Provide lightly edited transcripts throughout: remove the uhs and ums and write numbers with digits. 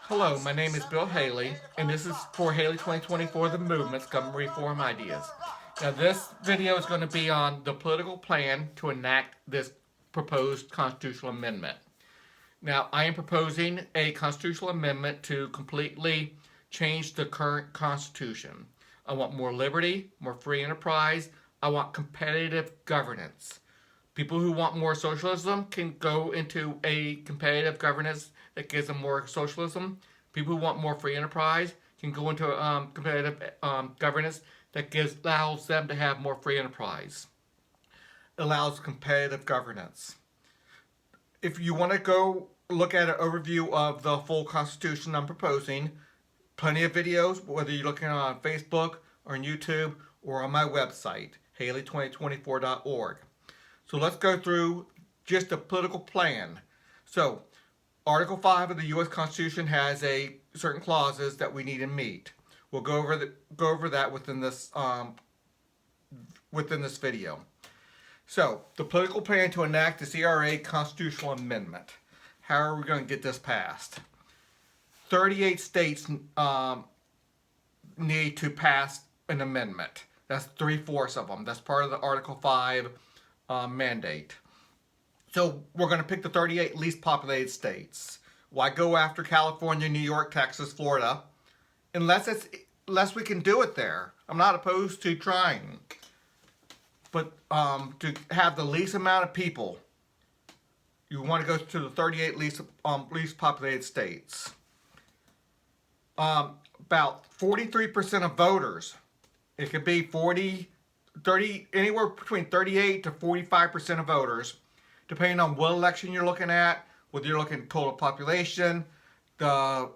Hello, my name is Bill Haley, and this is for Haley 2024, The Movements, Government Reform Ideas. Now, this video is going to be on the political plan to enact this proposed constitutional amendment. Now, I am proposing a constitutional amendment to completely change the current Constitution. I want more liberty, more free enterprise. I want competitive governance. People who want more socialism can go into a competitive governance that gives them more socialism. People who want more free enterprise can go into competitive governance that allows them to have more free enterprise. It allows competitive governance. If you want to go look at an overview of the full Constitution I'm proposing, plenty of videos, whether you're looking on Facebook or on YouTube or on my website, haley2024.org. So let's go through just a political plan. So, Article 5 of the U.S. Constitution has certain clauses that we need to meet. We'll go over that within this video. So, the political plan to enact the CRA constitutional amendment. How are we going to get this passed? 38 states need to pass an amendment. That's 3/4 of them. That's part of the Article 5 mandate. So we're going to pick the 38 least populated states. Why go after California, New York, Texas, Florida? Unless we can do it there. I'm not opposed to trying. But to have the least amount of people, you want to go to the 38 least populated states. About 43% of voters, it could be 30, anywhere between 38 to 45% of voters, depending on what election you're looking at, whether you're looking at total population, the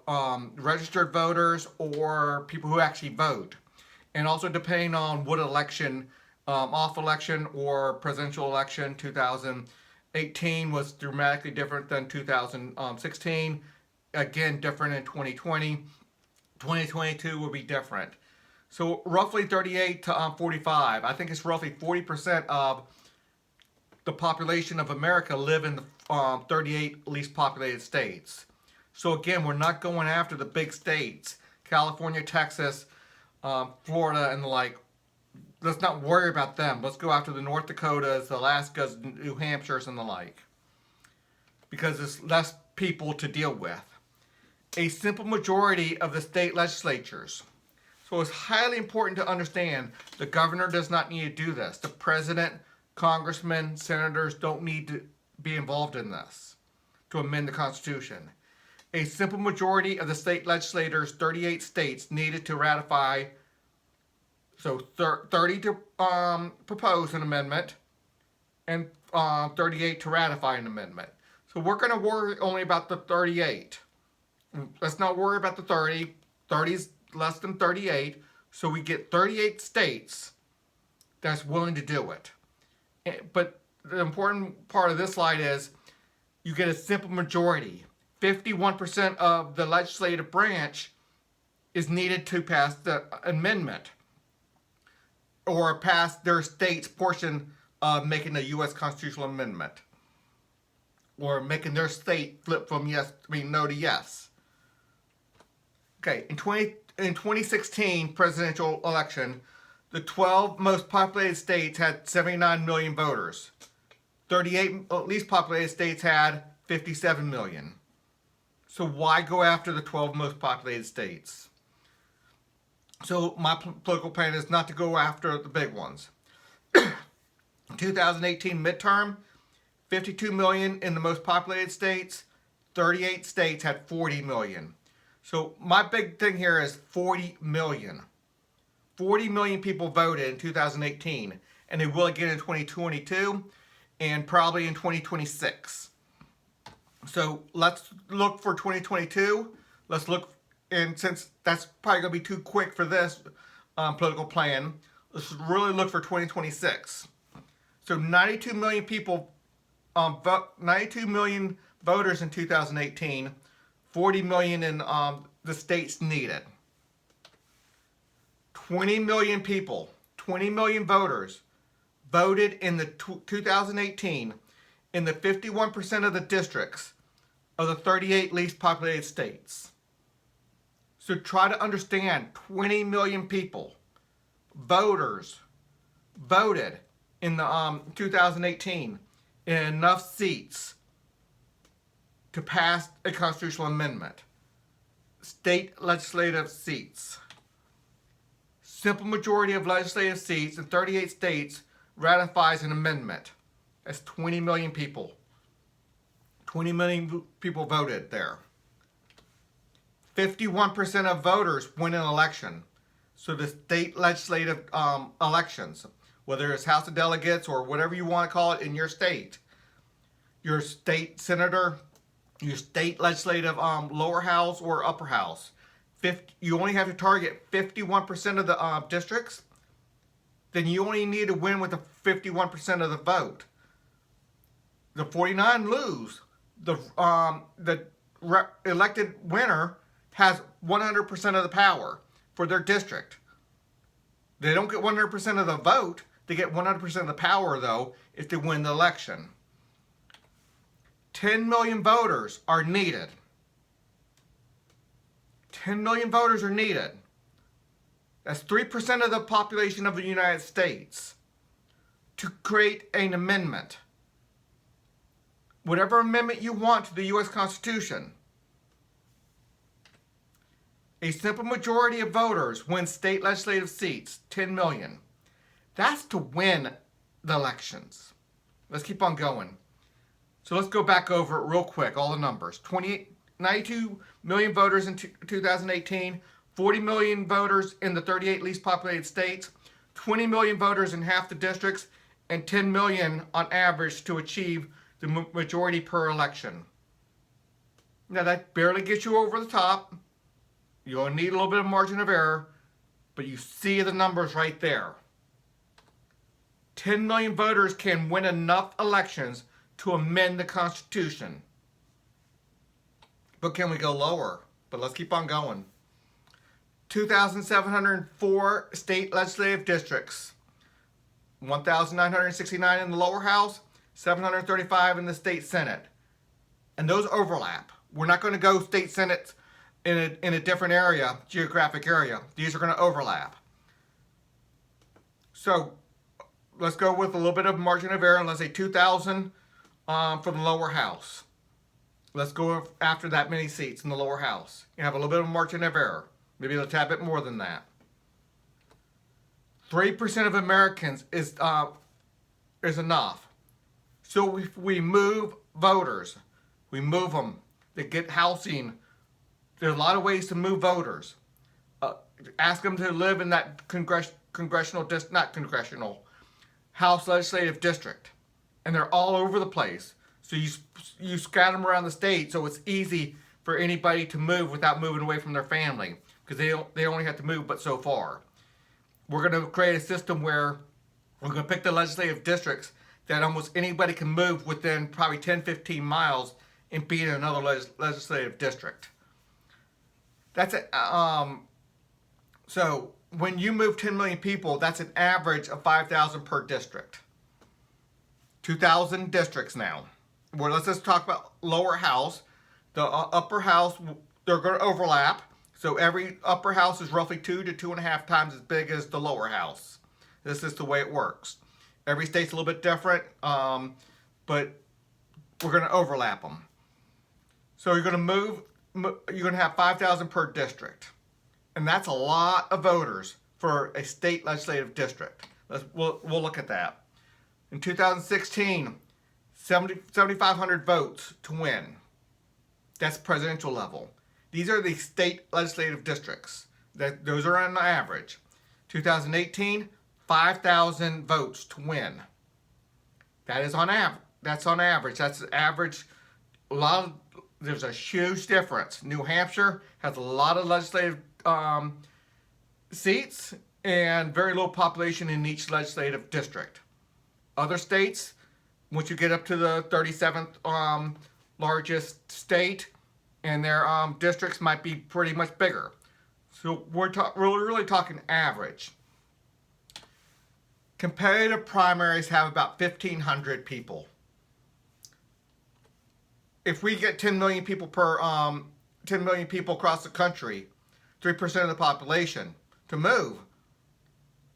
registered voters, or people who actually vote. And also depending on what election, off election or presidential election, 2018 was dramatically different than 2016. Again, different in 2020. 2022 will be different. So roughly 38 to 45. I think it's roughly 40% of the population of America live in the 38 least populated states. So again, we're not going after the big states, California, Texas, Florida, and the like. Let's not worry about them. Let's go after the North Dakotas, the Alaskas, New Hampshires, and the like. Because there's less people to deal with. A simple majority of the state legislatures. So it's highly important to understand the governor does not need to do this. The president, congressmen, senators don't need to be involved in this to amend the Constitution. A simple majority of the state legislators, 38 states, needed to ratify, so 30 to propose an amendment and 38 to ratify an amendment. So we're going to worry only about the 38. Let's not worry about the 30. 30 is less than 38, so we get 38 states that's willing to do it. But the important part of this slide is you get a simple majority. 51% of the legislative branch is needed to pass the amendment or pass their state's portion of making a U.S. constitutional amendment or making their state flip from no to yes. Okay, in 2016 presidential election, the 12 most populated states had 79 million voters. 38 least populated states had 57 million. So why go after the 12 most populated states? So my political plan is not to go after the big ones. 2018 midterm, 52 million in the most populated states. 38 states had 40 million. So my big thing here is 40 million. 40 million people voted in 2018, and they will again in 2022 and probably in 2026. So let's look for 2022. Let's look, and since that's probably going to be too quick for this political plan, let's really look for 2026. So 92 million people, 92 million voters in 2018, 40 million in the states needed. 20 million people, 20 million voters voted in the 2018 in the 51% of the districts of the 38 least populated states. So try to understand 20 million people, voters, voted in the 2018 in enough seats to pass a constitutional amendment. State legislative seats. Simple majority of legislative seats in 38 states ratifies an amendment. That's 20 million people. 20 million people voted there. 51% of voters win an election. So the state legislative elections, whether it's House of Delegates or whatever you want to call it in your state, your state senator, your state legislative lower house or upper house, you only have to target 51% of the districts, then you only need to win with the 51% of the vote. The 49 lose. The elected winner has 100% of the power for their district. They don't get 100% of the vote. They get 100% of the power, though, if they win the election. 10 million voters are needed. 10 million voters are needed. That's 3% of the population of the United States to create an amendment. Whatever amendment you want to the U.S. Constitution. A simple majority of voters win state legislative seats, 10 million. That's to win the elections. Let's keep on going. So let's go back over it real quick, all the numbers. 92 million voters in 2018, 40 million voters in the 38 least populated states, 20 million voters in half the districts, and 10 million on average to achieve the majority per election. Now that barely gets you over the top. You'll need a little bit of margin of error, but you see the numbers right there. 10 million voters can win enough elections to amend the Constitution. But can we go lower? But let's keep on going. 2,704 state legislative districts. 1,969 in the lower house, 735 in the state senate. And those overlap. We're not going to go state senates in a different area, geographic area. These are going to overlap. So let's go with a little bit of margin of error, and let's say 2,000 for the lower house. Let's go after that many seats in the lower house. You have a little bit of margin of error. Maybe a tad bit more than that. 3% of Americans is enough. So if we move voters, we move them. They get housing. There's a lot of ways to move voters. Ask them to live in that House legislative district. And they're all over the place. So you scatter them around the state so it's easy for anybody to move without moving away from their family. Because they only have to move but so far. We're going to create a system where we're going to pick the legislative districts that almost anybody can move within probably 10-15 miles and be in another legislative district. That's it. So when you move 10 million people, that's an average of 5,000 per district. 2,000 districts now. Well, let's just talk about lower house. The upper house, they're going to overlap. So every upper house is roughly 2 to 2.5 times as big as the lower house. This is the way it works. Every state's a little bit different, but we're going to overlap them. So you're going to have 5,000 per district. And that's a lot of voters for a state legislative district. We'll look at that. In 2016, 7,500 votes to win. That's presidential level. These are the state legislative districts. Those are on average. 2018, 5,000 votes to win. That is on average. That's on average. That's average. There's a huge difference. New Hampshire has a lot of legislative seats and very low population in each legislative district. Other states, once you get up to the 37th largest state, and their districts might be pretty much bigger. So we're really talking average. Competitive primaries have about 1,500 people. if we get 10 million people 10 million people across the country, 3% of the population to move,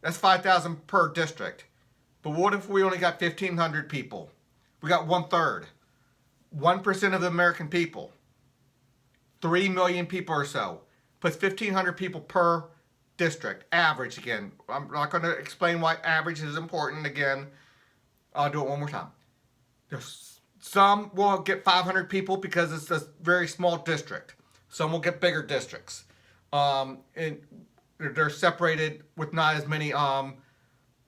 that's 5,000 per district. But what if we only got 1,500 people? We got 1/3. 1% of the American people. 3 million people or so. Puts 1,500 people per district. Average again. I'm not going to explain why average is important again. I'll do it one more time. There's some will get 500 people because it's a very small district. Some will get bigger districts. And they're separated with not as many.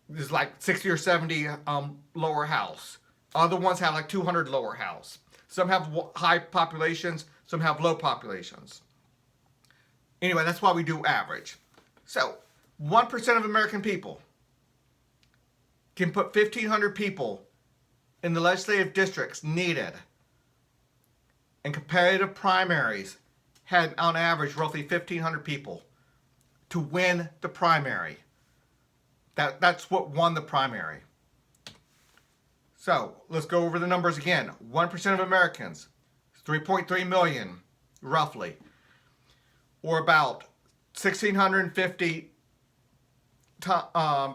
There's like 60 or 70 lower house. Other ones have like 200 lower house. Some have high populations. Some have low populations. Anyway, that's why we do average. So 1% of American people can put 1,500 people in the legislative districts needed. And competitive primaries had on average roughly 1,500 people to win the primary. That's what won the primary. So let's go over the numbers again. 1% of Americans, 3.3 million roughly, or about 1,650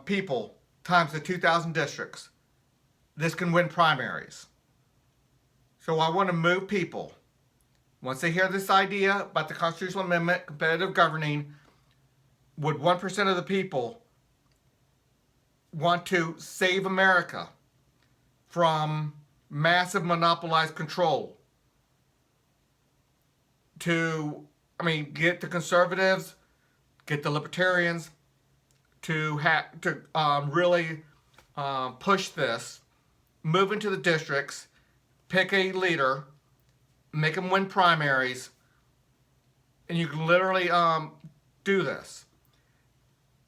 people times the 2,000 districts. This can win primaries. So I want to move people. Once they hear this idea about the constitutional amendment, competitive governing, would 1% of the people want to save America from massive monopolized control? Get the conservatives, get the libertarians to really push this, move into the districts, pick a leader, make them win primaries, and you can literally do this.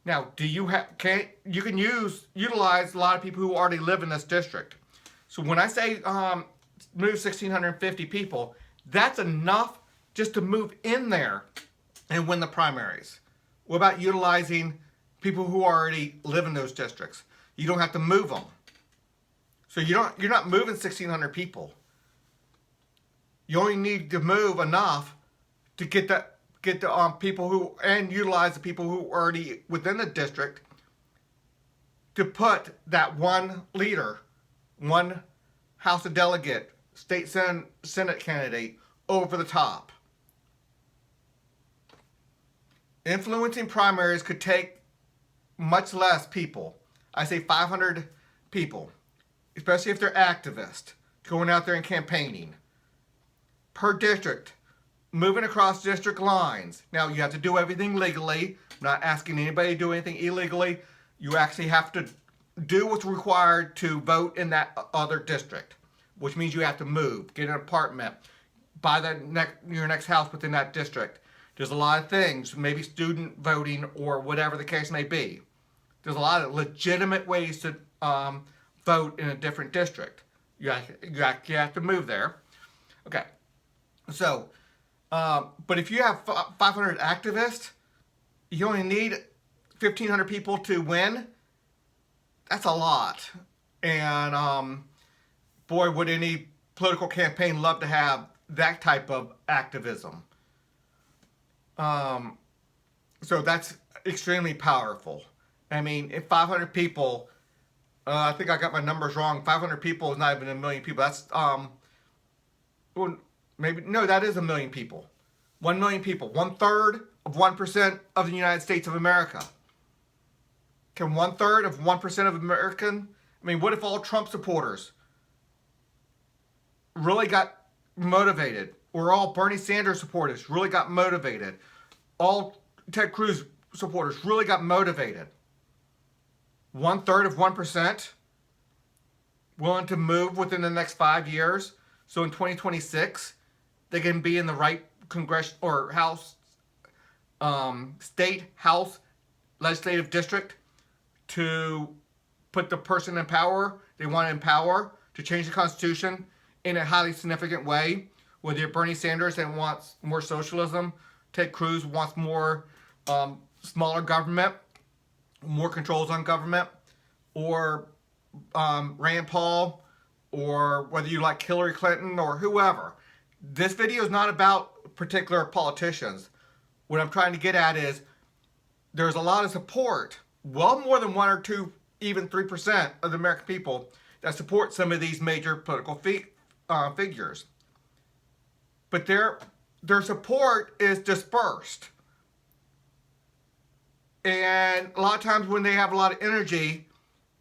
Now, you can utilize a lot of people who already live in this district. So when I say move 1,650 people, that's enough just to move in there and win the primaries. What about utilizing people who already live in those districts? You don't have to move them. So you're not moving 1,600 people. You only need to move enough to get the people who, and utilize the people who are already within the district to put that one leader, one House of Delegate, state Senate candidate over the top. Influencing primaries could take much less people. I say 500 people, especially if they're activists, going out there and campaigning. Per district, moving across district lines. Now, you have to do everything legally. I'm not asking anybody to do anything illegally. You actually have to do what's required to vote in that other district, which means you have to move, get an apartment, buy your next house within that district. There's a lot of things, maybe student voting or whatever the case may be. There's a lot of legitimate ways to vote in a different district. You have to move there. Okay. So, but if you have 500 activists, you only need 1,500 people to win. That's a lot. And boy, would any political campaign love to have that type of activism. So that's extremely powerful. I mean, if 500 people, I think I got my numbers wrong. 500 people is not even a million people. That's, that is a million people. 1 million people. 1/3 of 1% of the United States of America. Can 1/3 of 1% of American, what if all Trump supporters really got motivated? Or all Bernie Sanders supporters really got motivated? All Ted Cruz supporters really got motivated? 1/3 of 1% willing to move within the next 5 years, so in 2026 they can be in the right congressional or house, state house legislative district to put the person in power they want to empower to change the Constitution in a highly significant way. Whether you're Bernie Sanders that wants more socialism, Ted Cruz wants more smaller government, more controls on government, or Rand Paul, or whether you like Hillary Clinton or whoever. This video is not about particular politicians. What I'm trying to get at is there's a lot of support, well more than 1 or 2, even 3% of the American people that support some of these major political figures. But their support is dispersed. And a lot of times when they have a lot of energy,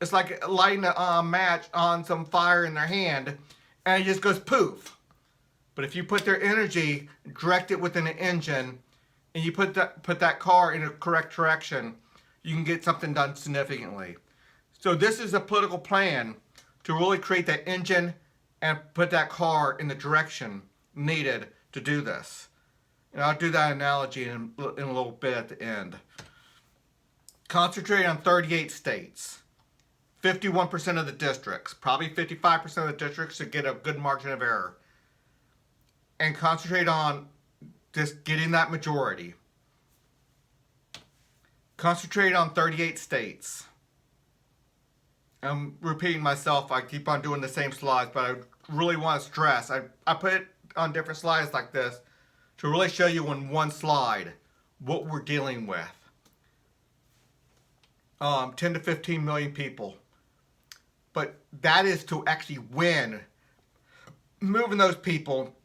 it's like lighting a match on some fire in their hand, and it just goes poof. But if you put their energy, direct it within an engine, and you put that car in a correct direction, you can get something done significantly. So this is a political plan to really create that engine and put that car in the direction needed to do this. And I'll do that analogy in a little bit at the end. Concentrate on 38 states, 51% of the districts, probably 55% of the districts to get a good margin of error. And concentrate on just getting that majority. Concentrate on 38 states. I'm repeating myself, I keep on doing the same slides, but I really want to stress, I put it on different slides like this to really show you in one slide what we're dealing with. 10 to 15 million people. But that is to actually win, moving those people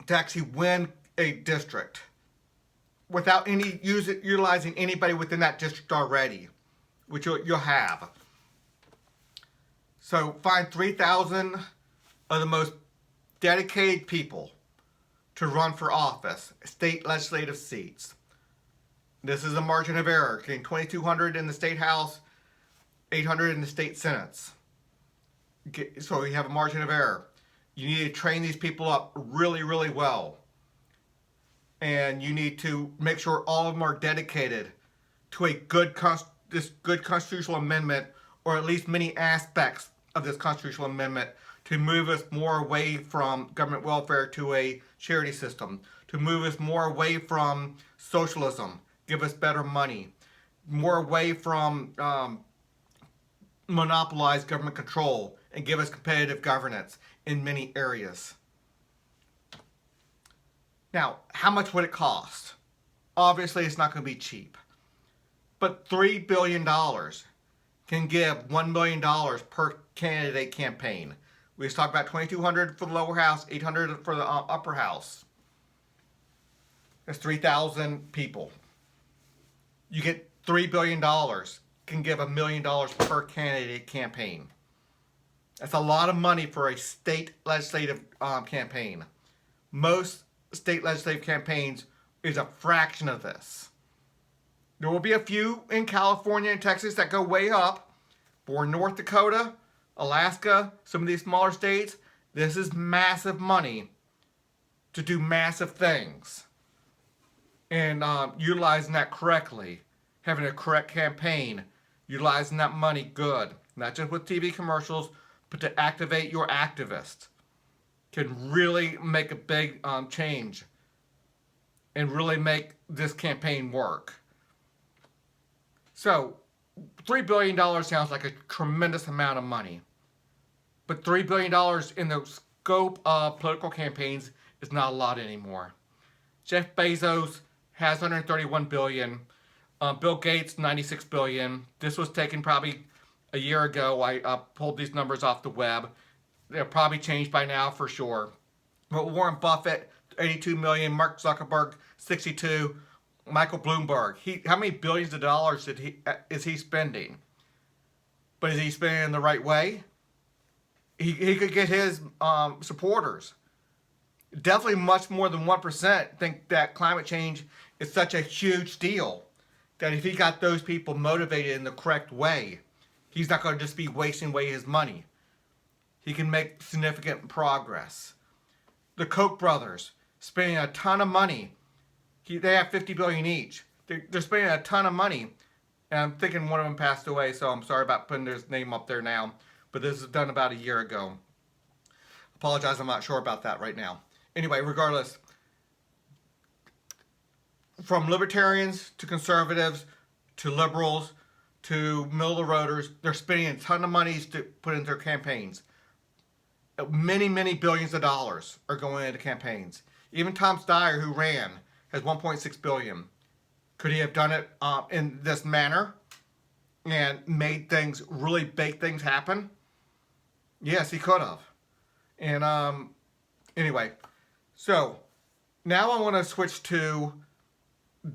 to actually win a district without utilizing anybody within that district already, which you'll have. So find 3,000 of the most dedicated people to run for office, state legislative seats. This is a margin of error, getting 2,200 in the state house, 800 in the state senates. So you have a margin of error. You need to train these people up really, really well. And you need to make sure all of them are dedicated to this good constitutional amendment, or at least many aspects of this constitutional amendment, to move us more away from government welfare to a charity system, to move us more away from socialism, give us better money, more away from monopolized government control, and give us competitive governance in many areas. Now, how much would it cost? Obviously, it's not going to be cheap. But $3 billion can give $1 million per candidate campaign. We just talked about $2,200 for the lower house, $800 for the upper house. That's 3,000 people. You get $3 billion, can give $1 million per candidate campaign. That's a lot of money for a state legislative campaign. Most state legislative campaigns is a fraction of this. There will be a few in California and Texas that go way up. For North Dakota, Alaska, some of these smaller states, this is massive money to do massive things. And utilizing that correctly, having a correct campaign, utilizing that money good, not just with TV commercials, but to activate your activists, can really make a big change and really make this campaign work. So, $3 billion sounds like a tremendous amount of money. But $3 billion in the scope of political campaigns is not a lot anymore. Jeff Bezos has $131 billion. Bill Gates, $96 billion. This was taken probably a year ago. I pulled these numbers off the web. They're probably changed by now for sure. But Warren Buffett, $82 million. Mark Zuckerberg, $62. Michael Bloomberg, how many billions of dollars is he spending? But is he spending it in the right way? He could get his supporters. Definitely much more than 1% think that climate change is such a huge deal that if he got those people motivated in the correct way, he's not going to just be wasting away his money. He can make significant progress. The Koch brothers, spending a ton of money. They have $50 billion each. They're spending a ton of money. And I'm thinking one of them passed away, so I'm sorry about putting his name up there now. But this was done about a year ago. Apologize, I'm not sure about that right now. Anyway, regardless, from libertarians to conservatives to liberals to middle of the roaders, they're spending a ton of money to put into their campaigns. Many, many billions of dollars are going into campaigns. Even Tom Steyer, who ran, has 1.6 billion. Could he have done it in this manner and made things, really big things happen? Yes, he could have. And anyway, so now I want to switch to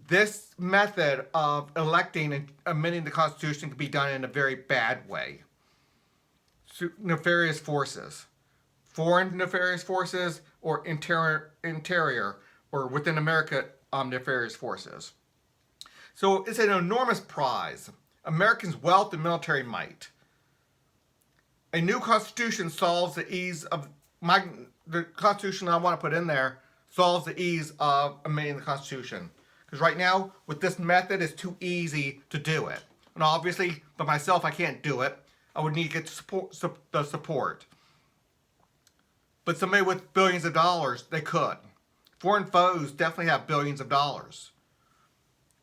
this method of electing and amending the Constitution can be done in a very bad way. So, nefarious forces, foreign nefarious forces, or interior or within America nefarious forces. So it's an enormous prize. Americans' wealth and military might. A new constitution solves the ease of the constitution I want to put in there solves the ease of amending the Constitution. Because right now, with this method, it's too easy to do it. And obviously, by myself, I can't do it. I would need to get the support. But somebody with billions of dollars, they could. Foreign foes definitely have billions of dollars.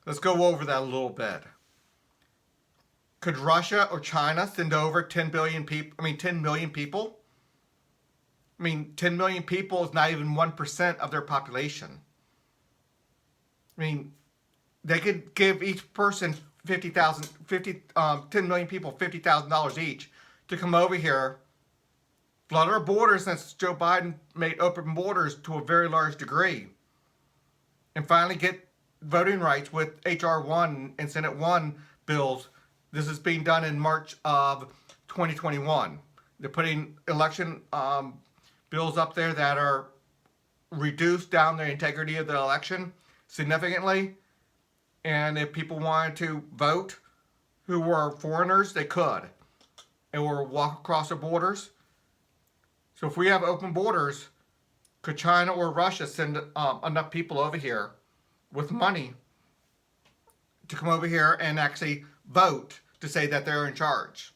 Let's go over that a little bit. Could Russia or China send over 10 million people? I mean, 10 million people is not even 1% of their population. I mean, they could give each person 10 million people $50,000 each to come over here, flood our borders since Joe Biden made open borders to a very large degree, and finally get voting rights with H.R. 1 and Senate 1 bills. This is being done in March of 2021. They're putting election bills up there that are reduced down the integrity of the election significantly. And if people wanted to vote who were foreigners, they could. Or walk across the borders. So if we have open borders, could China or Russia send enough people over here with money to come over here and actually vote to say that they're in charge?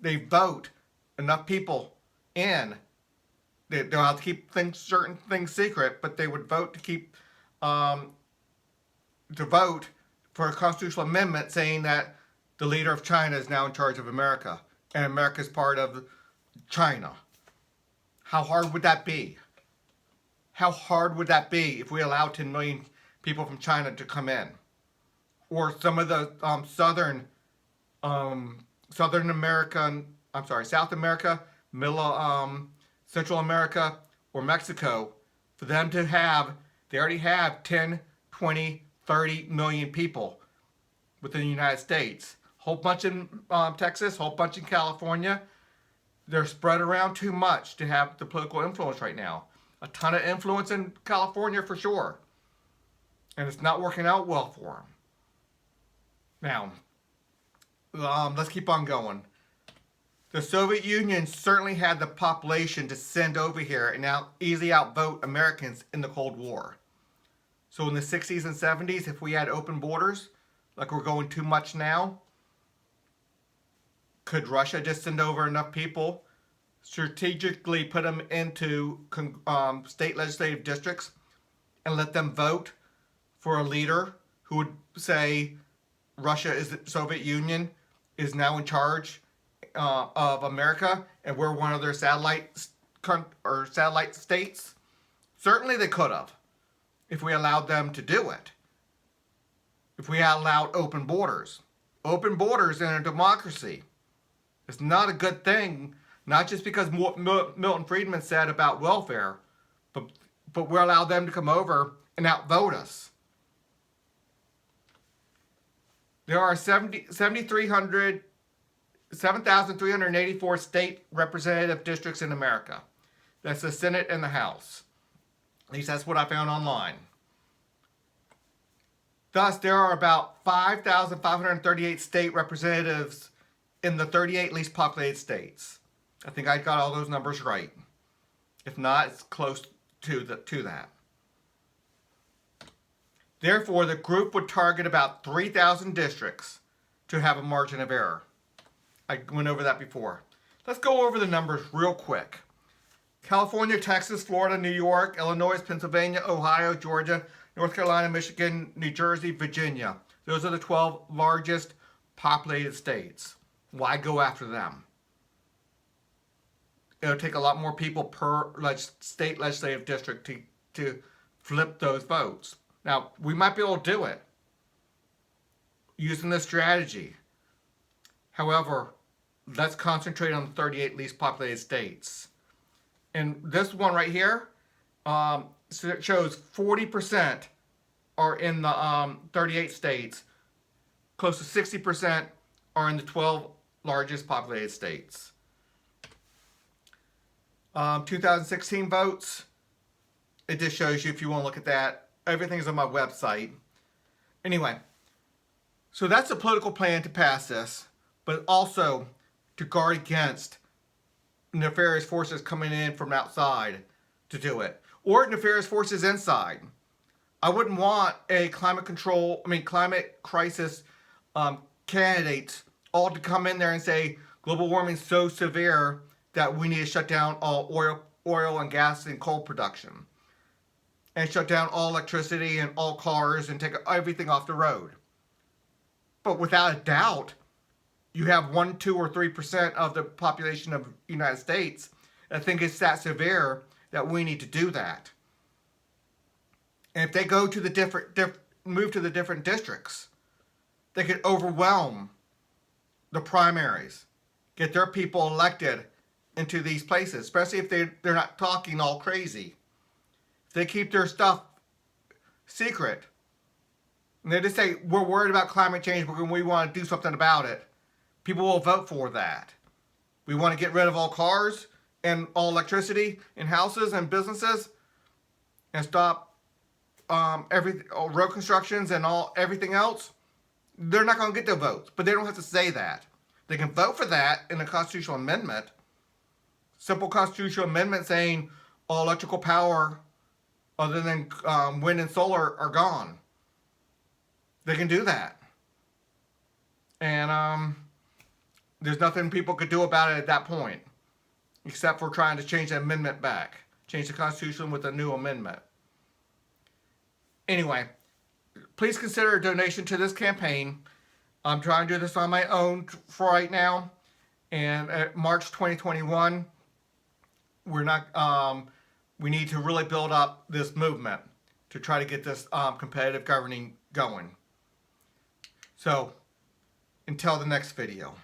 They vote enough people in. They'll have to keep certain things secret, but they would vote to keep to vote for a constitutional amendment saying that the leader of China is now in charge of America and America is part of China. How hard would that be? How hard would that be if we allowed 10 million people from China to come in? Or some of the South America, Central America, or Mexico, for them to have, they already have 10, 20, 30 million people within the United States. Whole bunch in Texas, whole bunch in California. They're spread around too much to have the political influence right now. A ton of influence in California for sure. And it's not working out well for them. Now, let's keep on going. The Soviet Union certainly had the population to send over here and now easily outvote Americans in the Cold War. So in the 60s and 70s, if we had open borders, like we're going too much now, could Russia just send over enough people, strategically put them into state legislative districts, and let them vote for a leader who would say Russia is the Soviet Union is now in charge of America and we're one of their satellite states? Certainly they could have, if we allowed them to do it. If we allowed open borders. Open borders in a democracy. It's not a good thing, not just because Milton Friedman said about welfare, but we allow them to come over and outvote us. There are 7,384 state representative districts in America. That's the Senate and the House. At least that's what I found online. Thus, there are about 5,538 state representatives in the 38 least populated states. I think I got all those numbers right. If not, it's close to that. Therefore, the group would target about 3,000 districts to have a margin of error. I went over that before. Let's go over the numbers real quick. California, Texas, Florida, New York, Illinois, Pennsylvania, Ohio, Georgia, North Carolina, Michigan, New Jersey, Virginia. Those are the 12 largest populated states. Why go after them? it'll take a lot more people per state legislative district to flip those votes. Now, we might be able to do it using this strategy. However, let's concentrate on the 38 least populated states. And this one right here so it shows 40% are in the 38 states. Close to 60% are in the 12 largest populated states. 2016 votes. It just shows you if you want to look at that. Everything's on my website. Anyway, so that's a political plan to pass this, but also to guard against nefarious forces coming in from outside to do it, or nefarious forces inside. I wouldn't want a climate crisis candidates all to come in there and say global warming is so severe that we need to shut down all oil and gas and coal production, and shut down all electricity and all cars and take everything off the road. But without a doubt, you have 1, 2, or 3% of the population of the United States that think it's that severe that we need to do that. And if they go to the move to the different districts, they could overwhelm the primaries, get their people elected into these places, especially if they're not talking all crazy. If they keep their stuff secret, and they just say, we're worried about climate change, but we want to do something about it, people will vote for that. We want to get rid of all cars and all electricity in houses and businesses, and stop all road constructions and everything else. They're not going to get their votes, but they don't have to say that. They can vote for that in a constitutional amendment. Simple constitutional amendment saying all electrical power other than wind and solar are gone. They can do that. And there's nothing people could do about it at that point, except for trying to change the amendment back. Change the Constitution with a new amendment. Anyway, please consider a donation to this campaign. I'm trying to do this on my own for right now. And at March 2021, we need to really build up this movement to try to get this competitive governing going. So, until the next video.